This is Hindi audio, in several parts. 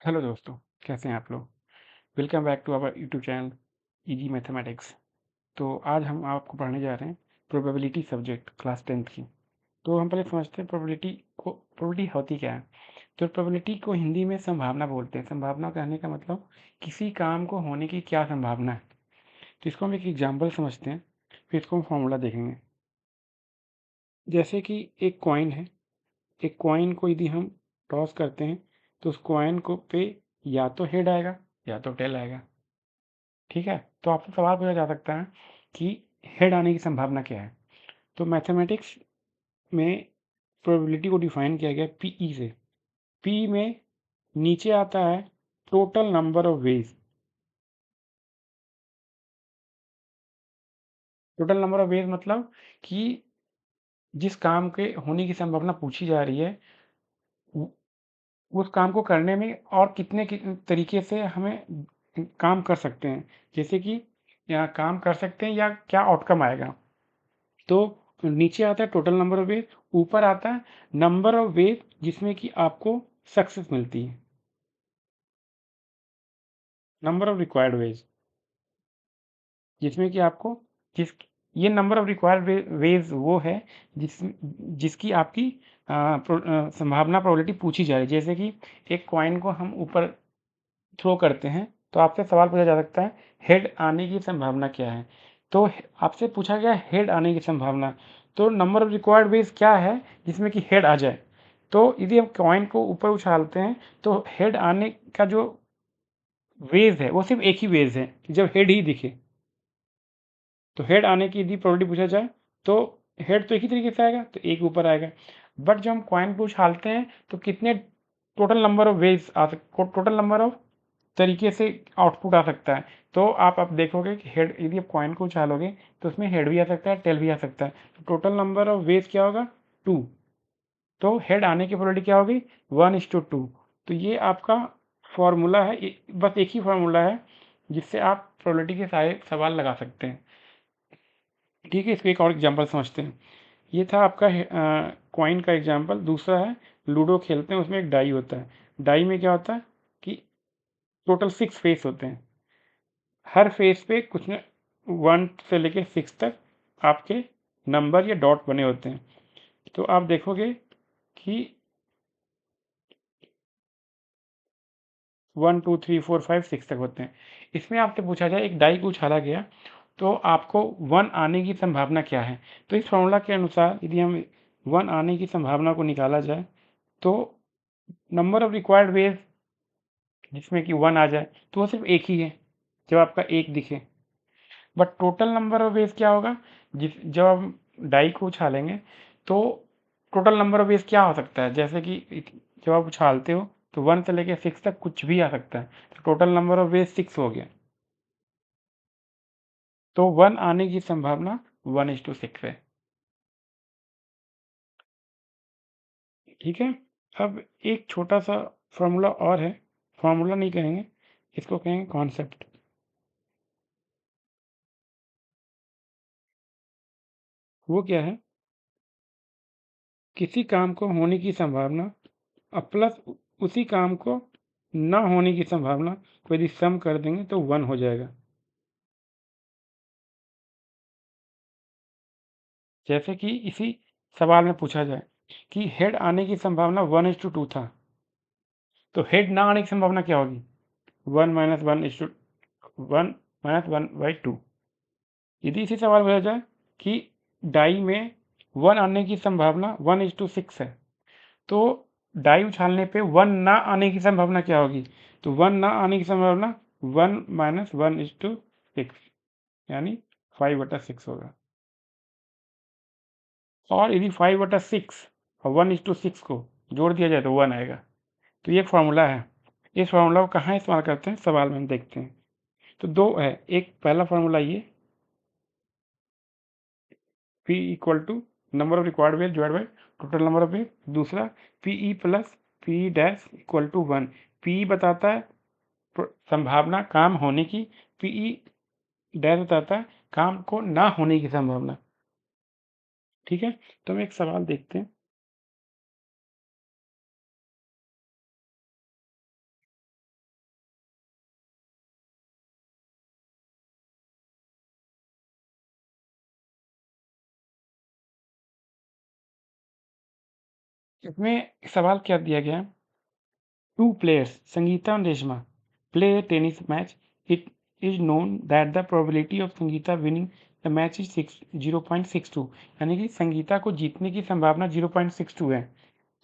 हेलो दोस्तों, कैसे हैं आप लोग? Welcome back to our YouTube channel easy mathematics. तो आज हम आपको पढ़ने जा रहे हैं प्रोबेबिलिटी सब्जेक्ट क्लास 10th की। तो हम पहले समझते हैं प्रोबेबिलिटी होती क्या है। तो प्रोबेबिलिटी को हिंदी में संभावना बोलते हैं। संभावना कहने का मतलब किसी काम को होने की क्या संभावना है। तो इसको हम एक एग्जाम्पल समझते हैं, फिर इसको हम फॉर्मूला देखेंगे। जैसे कि एक कॉइन है, एक कॉइन को यदि हम टॉस करते हैं तो उस कॉइन को पे या तो हेड आएगा या तो टेल आएगा। ठीक है, तो आपसे सवाल पूछा जा सकता है कि हेड आने की संभावना क्या है। तो मैथमेटिक्स में प्रोबेबिलिटी को डिफाइन किया गया पीई से। पी में नीचे आता है total number of veg. Total number of veg मतलब कि जिस काम के होने की संभावना पूछी जा रही है उस काम को करने में और कितने तरीके से हमें काम कर सकते हैं। जैसे कि या काम कर सकते हैं या क्या आउटकम आएगा। तो नीचे आता है टोटल नंबर ऑफ वेज, ऊपर आता है नंबर ऑफ वेज जिसमें कि आपको सक्सेस मिलती है, नंबर ऑफ रिक्वायर्ड वेज जिसमें कि आपको जिस ये नंबर ऑफ रिक्वायर्ड वेज वो है जिसकी आपकी संभावना प्रोबेबिलिटी पूछी जा रही है। जैसे कि एक कॉइन को हम ऊपर थ्रो करते हैं तो आपसे सवाल पूछा जा सकता है हेड आने की संभावना क्या है। तो आपसे पूछा गया हेड आने की संभावना, तो नंबर ऑफ रिक्वायर्ड वेज क्या है जिसमें कि हेड आ जाए। तो यदि हम कॉइन को ऊपर उछालते हैं तो हेड आने का जो वेज है वो सिर्फ एक ही वेज है जब हेड ही दिखे। तो हेड आने की यदि प्रोबेबिलिटी पूछा जाए तो हेड तो एक ही तरीके से आएगा, तो एक ऊपर आएगा। बट जब हम कॉइन को उछालते हैं तो कितने टोटल नंबर ऑफ वेज आ सकते, टोटल नंबर ऑफ तरीके से आउटपुट आ सकता है। तो आप देखोगे कि हेड यदि आप कॉइन को उछालोगे तो उसमें हेड भी आ सकता है, टेल भी आ सकता है। तो टोटल नंबर ऑफ वेज क्या होगा? 2। तो हेड आने की प्रोबेबिलिटी क्या होगी? 1:2। तो ये आपका फॉर्मूला है, बस एक ही फॉर्मूला है जिससे आप प्रोबेबिलिटी के सारे सवाल लगा सकते हैं। ठीक है, इसको एक और एग्जाम्पल समझते हैं। ये था आपका कॉइन का एग्जाम्पल। दूसरा है लूडो खेलते हैं, उसमें एक डाई होता है। डाई में क्या होता है कि टोटल 6 फेस होते हैं। हर फेस पे कुछ न 1 से लेके 6 तक आपके नंबर या डॉट बने होते हैं। तो आप देखोगे कि 1 2 3 4 5 6 तक होते हैं। इसमें आपसे पूछा जाए एक डाई को उछाला गया तो आपको 1 आने की संभावना क्या है। तो इस फॉर्मूला के अनुसार यदि हम 1 आने की संभावना को निकाला जाए तो नंबर ऑफ रिक्वायर्ड वेज जिसमें कि 1 आ जाए तो वो सिर्फ एक ही है जब आपका एक दिखे। But total number of veg क्या होगा? जब हम डाई को उछालेंगे तो टोटल नंबर ऑफ वेज क्या हो सकता है। जैसे कि जब आप उछालते हो तो 1 से लेके 6 तक कुछ भी आ सकता है। तो टोटल नंबर ऑफ वेज 6 हो गया। तो 1 आने की संभावना 1:6 है। ठीक है, अब एक छोटा सा फॉर्मूला और है। फॉर्मूला नहीं कहेंगे, इसको कहेंगे कॉन्सेप्ट। वो क्या है? किसी काम को होने की संभावना प्लस उसी काम को ना होने की संभावना को यदि सम कर देंगे तो 1 हो जाएगा। जैसे कि इसी सवाल में पूछा जाए कि हेड आने की संभावना 1:2 था, तो हेड ना आने की संभावना क्या होगी? 1 - 1 यदि इसी सवाल में पूछा जाए कि डाई में 1 आने की संभावना 1:6 है, तो डाई उछालने पे 1 ना आने की संभावना क्या होगी? तो 1 ना आने की संभावना 1 - 1:6 यानी 5/6 होगा। और यदि 5/6 और 1:6 को जोड़ दिया जाए तो 1 आएगा। तो ये एक फार्मूला है। इस फार्मूला को कहाँ इस्तेमाल करते हैं सवाल में हम देखते हैं। तो दो है, एक पहला फार्मूला ये P = number of required ways divide by total number of ways. दूसरा PE + PE' = 1। PE बताता है संभावना काम होने की, PE' बताता है काम को ना होने की संभावना। ठीक है, तो हम एक सवाल देखते हैं। इसमें सवाल क्या दिया गया है? 2 players, Sangeeta and Reshma, play a tennis match. It is known that the probability of Sangeeta winning the match is 0.62, यानी कि संगीता को जीतने की संभावना 0.62 है।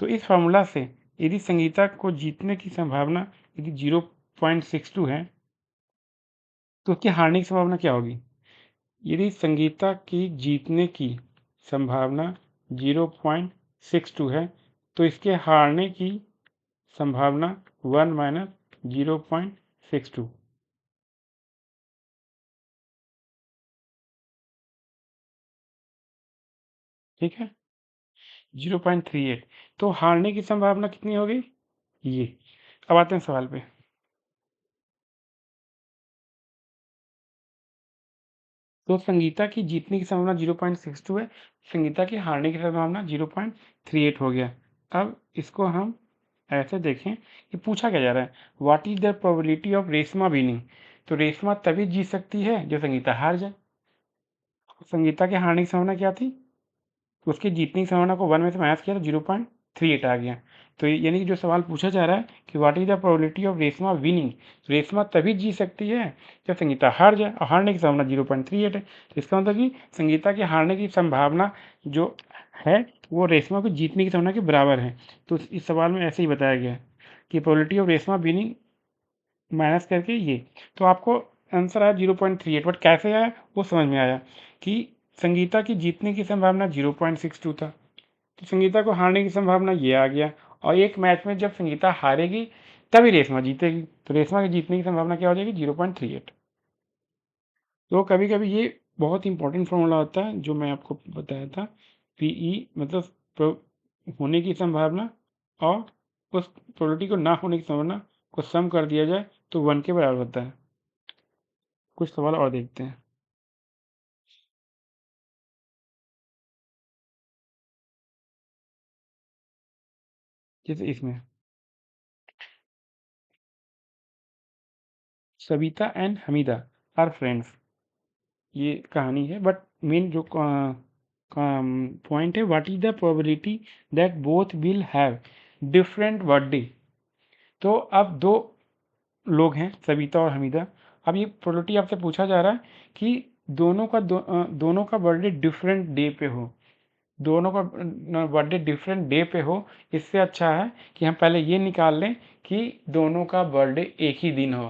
तो इस फॉर्मूला से यदि संगीता को जीतने की संभावना यदि 0.62 है, तो उसकी हारने की संभावना क्या होगी? यदि संगीता की जीतने की संभावना 0.62 है, तो इसके हारने की संभावना 1 माइनस 0.62। ठीक है, 0.38। तो हारने की संभावना कितनी होगी? ये। अब आते हैं सवाल पे। तो संगीता की जीतने की संभावना 0.62 है, संगीता की हारने की संभावना 0.38 हो गया। अब इसको हम ऐसे देखें कि पूछा क्या जा रहा है, what is the probability of Reshma winning? तो रेशमा तभी जीत सकती है जो संगीता हार जाए। संगीता के हारने की संभावना क्या थी? तो उसकी जीतने की संभावना को 1 में से माइनस किया तो 0.38 आ गया। तो यानी कि जो सवाल पूछा जा रहा है कि what is the probability of Reshma winning? Reshma तभी जीत सकती है जब संगीता हार जाए, और हारने की संभावना 0.38 है। तो इसका मतलब कि संगीता के हारने की संभावना जो है वो रेशमा को जीतने की संभावना के बराबर है। तो इस सवाल में ऐसे ही बताया गया है कि probability of Reshma winning minus करके ये, तो आपको आंसर आया 0.38। बट कैसे आया वो समझ में आया कि संगीता की जीतने की संभावना 0.62 था, तो संगीता को हारने की संभावना ये आ गया, और एक मैच में जब संगीता हारेगी तभी रेशमा जीतेगी, तो रेशमा की जीतने की संभावना क्या हो जाएगी? 0.38। तो कभी कभी ये बहुत इंपॉर्टेंट फॉर्मूला होता है जो मैं आपको बताया था, पीई मतलब होने की संभावना और उस प्रोबेबिलिटी को ना होने की संभावना को सम कर दिया जाए तो 1 के बराबर होता है। कुछ सवाल और देखते हैं, जैसे इसमें Savita and Hamida are friends, ये कहानी है। बट मेन जो पॉइंट है, what is the probability that both will have different birthday? तो अब दो लोग हैं सविता और हमीदा। अब ये प्रोबेबिलिटी आपसे पूछा जा रहा है कि दोनों का बर्थडे डिफरेंट डे पे हो, दोनों का बर्थडे डिफरेंट डे पे हो। इससे अच्छा है कि हम पहले ये निकाल लें कि दोनों का बर्थडे एक ही दिन हो।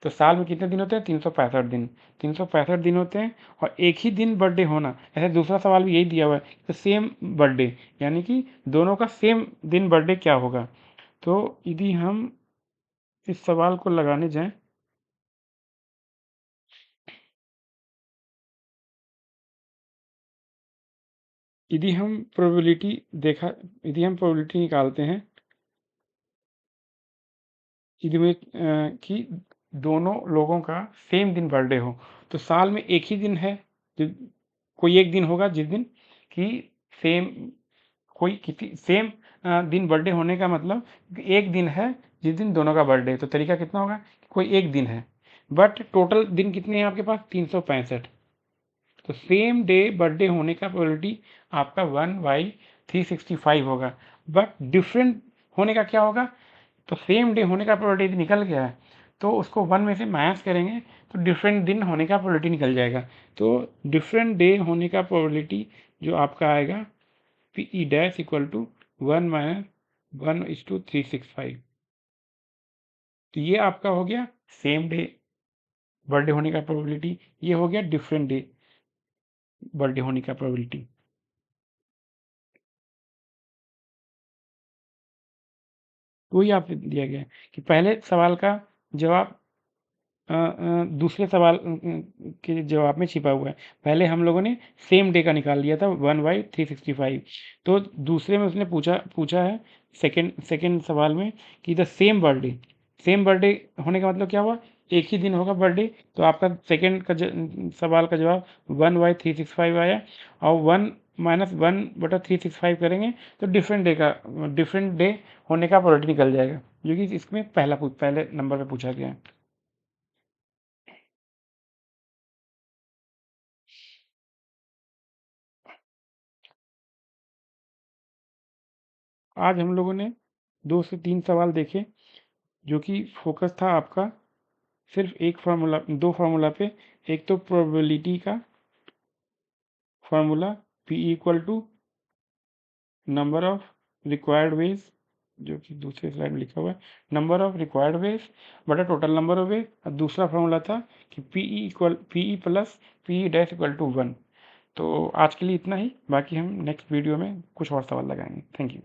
तो साल में कितने दिन होते हैं? 365 दिन। 365 दिन होते हैं और एक ही दिन बर्थडे होना। ऐसे दूसरा सवाल भी यही दिया हुआ है तो सेम बर्थडे, यानी कि दोनों का सेम दिन बर्थडे क्या होगा? तो यदि हम इस सवाल को लगाने जाएं, यदि हम प्रोबेबिलिटी निकालते हैं कि दोनों लोगों का सेम दिन बर्थडे हो, तो साल में एक ही दिन है, कोई एक दिन होगा जिस दिन कि सेम कोई किसी सेम दिन बर्थडे होने का मतलब एक दिन है जिस दिन दोनों का बर्थडे है। तो तरीका कितना होगा? कोई एक दिन है, बट टोटल दिन कितने हैं आपके पास? 365। तो सेम डे बर्थडे होने का प्रोबेबिलिटी आपका 1/365 होगा। बट डिफरेंट होने का क्या होगा? तो सेम डे होने का प्रोबेबिलिटी निकल गया है, तो उसको 1 में से माइनस करेंगे तो डिफरेंट दिन होने का प्रोबेबिलिटी निकल जाएगा। तो डिफरेंट डे होने का प्रोबेबिलिटी जो आपका आएगा P E dash equal to 1 minus 1:365। तो ये आपका हो गया सेम डे बर्थडे होने का प्रोबेबिलिटी, ये हो गया डिफरेंट डे बर्थडे होने का प्रोबेबिलिटी। तो वही आपसे दिया गया है कि पहले सवाल का जवाब दूसरे सवाल के जवाब में छिपा हुआ है। पहले हम लोगों ने सेम डे का निकाल लिया था 1/365। तो दूसरे में उसने पूछा पूछा है सेकंड सेकंड सवाल में कि द सेम बर्थडे होने का मतलब क्या हुआ? एक ही दिन होगा बर्थडे। तो आपका सेकंड का सवाल का जवाब 1/365 आया, और 1 माइनस 1/365 करेंगे तो डिफरेंट डे होने का प्रोबेबिलिटी निकल जाएगा, जो कि इसमें पहले नंबर पे पूछा गया है। आज हम लोगों ने 2 से 3 सवाल देखे, जो कि फोकस था आपका सिर्फ एक फार्मूला, 2 फार्मूला पे। एक तो प्रोबेबिलिटी का formula P equal to number of required ways, जो कि दूसरे स्लाइड में लिखा हुआ है, नंबर ऑफ रिक्वायर्ड वेज बटा टोटल नंबर ऑफ वेज। और दूसरा फार्मूला था कि P E plus P E dash equal to 1। तो आज के लिए इतना ही, बाकी हम नेक्स्ट वीडियो में कुछ और सवाल लगाएंगे। Thank you.